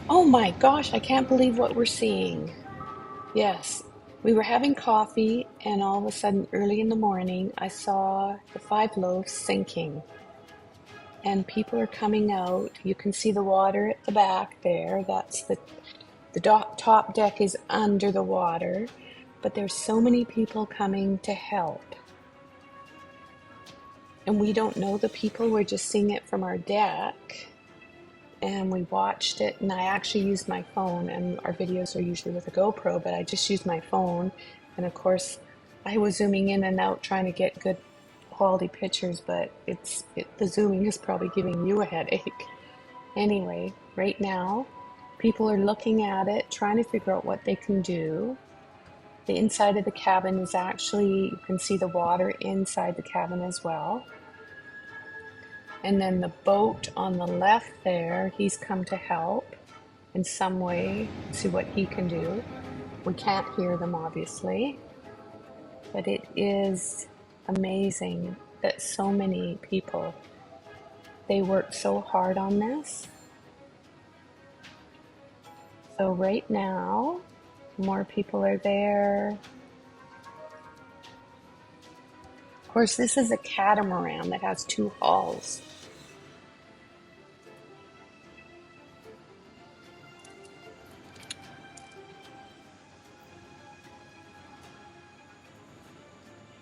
Oh my gosh, I can't believe what we're seeing. Yes, we were having coffee, and all of a sudden, early in the morning, I saw the five loaves sinking, and people are coming out. You can see the water at the back there. That's the top deck is under the water, but there's so many people coming to help. And we don't know the people, we're just seeing it from our deck. And we watched it, and I actually used my phone, and our videos are usually with a GoPro, but I just used my phone. And of course, I was zooming in and out trying to get good quality pictures, but the zooming is probably giving you a headache. Anyway, right now, people are looking at it, trying to figure out what they can do. The inside of the cabin is actually, you can see the water inside the cabin as well. And then the boat on the left there, he's come to help in some way, see what he can do. We can't hear them, obviously, but it is amazing that so many people, they worked so hard on this. So right now, more people are there. Of course, this is a catamaran that has two hulls.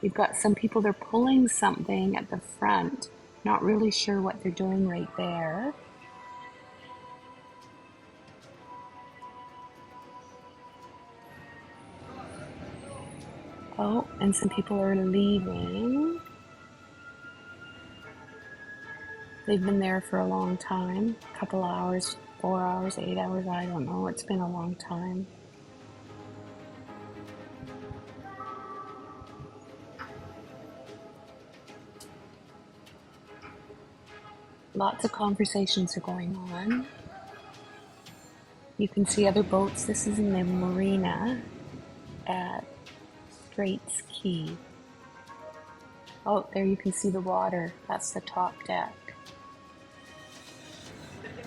You've got some people, they're pulling something at the front, not really sure what they're doing right there. Oh, and some people are leaving. They've been there for a long time, a couple hours, 4 hours, 8 hours, I don't know. It's been a long time. Lots of conversations are going on. You can see other boats. This is in the marina at Straits Quay. Oh, there you can see the water. That's the top deck.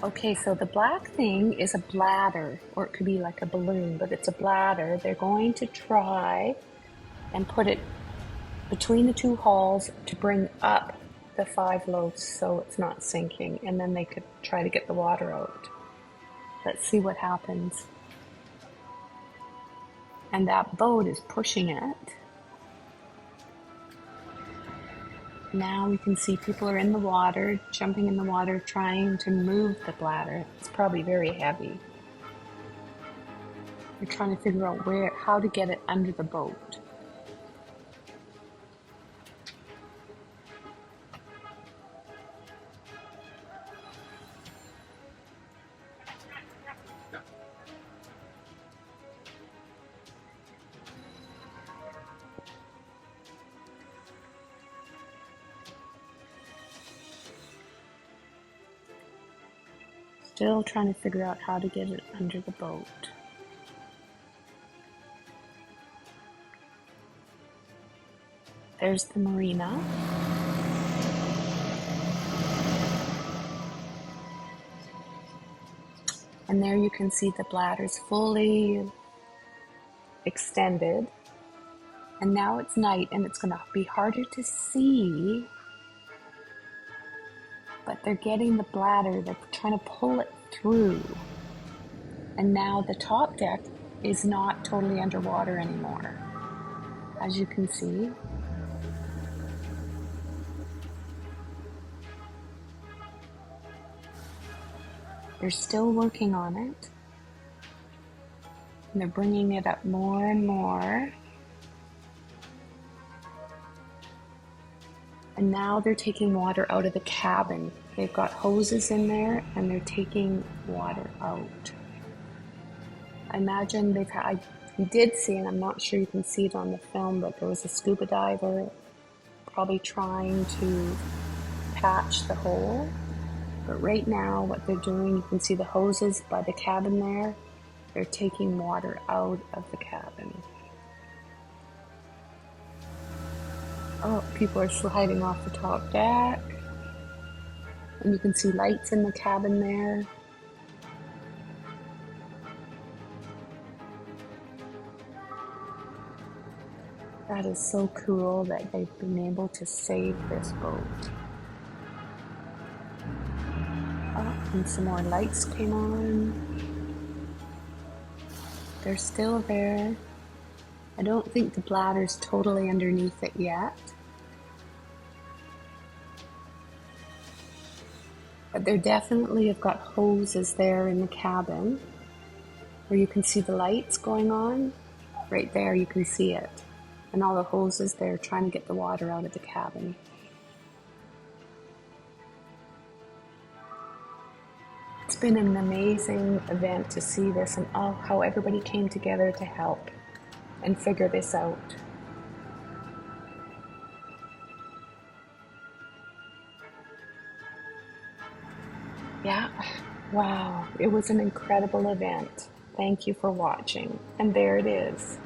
Okay, so the black thing is a bladder, or it could be like a balloon, but it's a bladder. They're going to try and put it between the two hulls to bring up the five loaves so it's not sinking, and then they could try to get the water out. Let's see what happens. And that boat is pushing it. Now we can see people are in the water, jumping in the water, trying to move the bladder. It's probably very heavy. They're trying to figure out how to get it under the boat. Still trying to figure out how to get it under the boat. There's the marina. And there you can see the bladder's fully extended. And now it's night and it's going to be harder to see. But they're getting the bladder, they're trying to pull it through. And now the top deck is not totally underwater anymore, as you can see. They're still working on it. And they're bringing it up more and more. And now they're taking water out of the cabin. They've got hoses in there and they're taking water out. I imagine you did see, and I'm not sure you can see it on the film, but there was a scuba diver probably trying to patch the hole. But right now what they're doing, you can see the hoses by the cabin there. They're taking water out of the cabin. Oh, people are sliding off the top deck. And you can see lights in the cabin there. That is so cool that they've been able to save this boat. Oh, and some more lights came on. They're still there. I don't think the bladder's totally underneath it yet. But they definitely have got hoses there in the cabin where you can see the lights going on. Right there, you can see it. And all the hoses there trying to get the water out of the cabin. It's been an amazing event to see this and how everybody came together to help and figure this out. Yeah, wow, it was an incredible event. Thank you for watching. And there it is.